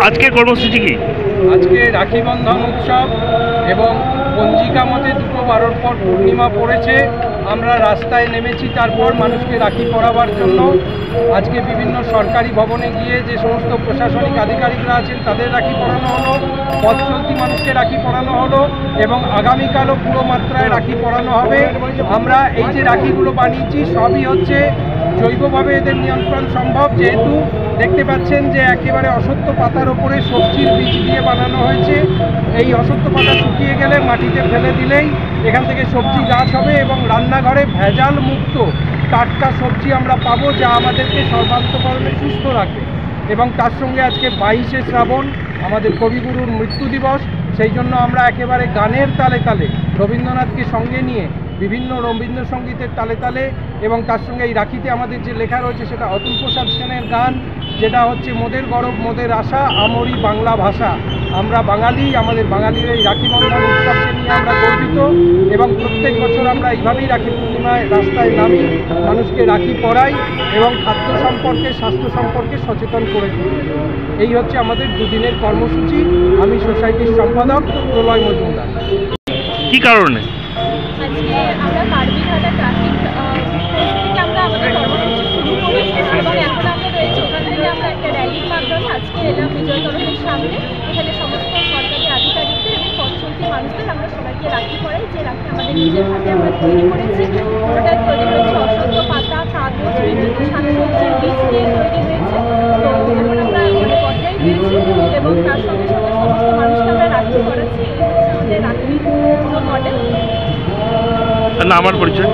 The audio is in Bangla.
আজকে কর্মসূচি কি? আজকে রাখি বন্ধন উৎসব এবং পঞ্জিকা মতে 2/12 পর পূর্ণিমা পড়েছে। আমরা রাস্তায় নেমেছি তারপর মানুষকে রাখি পরাবার জন্য। আজকে বিভিন্ন সরকারি ভবনে গিয়ে যে সমস্ত প্রশাসনিক আধিকারিকরা আছেন তাদের রাখি পরানো হলো, পথ চলতি মানুষকে রাখি পরানো হলো এবং আগামীকালও পুরো মাত্রায় রাখি পরানো হবে। আমরা এই যে রাখিগুলো বানিয়েছি সবই হচ্ছে জৈবভাবে এদের নিয়ন্ত্রণ সম্ভব, যেহেতু দেখতে পাচ্ছেন যে একেবারে অসত্য পাতার ওপরে সবজির বীজ দিয়ে বানানো হয়েছে। এই অসত্য পাতা শুকিয়ে গেলে মাটিতে ফেলে দিলেই এখান থেকে সবজি গাছ হবে এবং রান্নাঘরে ভেজাল মুক্ত টাটকা সবজি আমরা পাবো, যা আমাদেরকে সর্বান্তকরণে সুস্থ রাখবে। এবং তার সঙ্গে আজকে 22শে শ্রাবণ আমাদের কবিগুরুর মৃত্যু দিবস, সেই জন্য আমরা একেবারে গানের তালে তালে রবীন্দ্রনাথকে সঙ্গে নিয়ে বিভিন্ন রবীন্দ্রসঙ্গীতের তালে তালে এবং তার সঙ্গে এই রাখিতে আমাদের যে লেখা রয়েছে সেটা অতুল প্রসাদ সেনের গান, যেটা হচ্ছে মোদের গরব মোদের আশা আমরি বাংলা ভাষা। আমরা বাঙালি, আমাদের বাঙালির এই রাখি বন্ধন উৎসবকে নিয়ে আমরা গর্বিত এবং প্রত্যেক বছর আমরা এইভাবেই রাখি পূর্ণিমায় রাস্তায় নামি, মানুষকে রাখি পরাই এবং খাদ্য সম্পর্কে স্বাস্থ্য সম্পর্কে সচেতন করে তুলি। এই হচ্ছে আমাদের দুদিনের কর্মসূচি। আমি সোসাইটির সম্পাদক প্রলয় মজুমদার। কি কারণে? আজকে আমরা কার্বিঘাটা ট্রাফিক থেকে আমরা আমাদের কর্মসূচি শুরু করি এবং এখন আমরা রয়েছি ওখান থেকে আমরা একটা র্যালির মাধ্যমে আজকে এলাম বিজয় তরণের সামনে। এখানে সমস্ত সরকারি আধিকারিকদের এবং পথ চলতি মানুষদের আমরা সবাইকে রাখি পরাই, যে রাখি আমাদের নিজের হাতে আমরা তৈরি করেছি। ওটা তৈরি হয়েছে অসত্য পাতা, কাগজ, বিভিন্ন শাকসবজির বীজ দিয়ে তৈরি হয়েছে। তো এখন আমরা অনেক পর্যায়ে রয়েছি এবং তার সঙ্গে সঙ্গে সমস্ত মানুষকে আমরা রাখি পরাচ্ছি। এই হচ্ছে আমাদের রাখি পুরো মডেল। আমার পরিচয়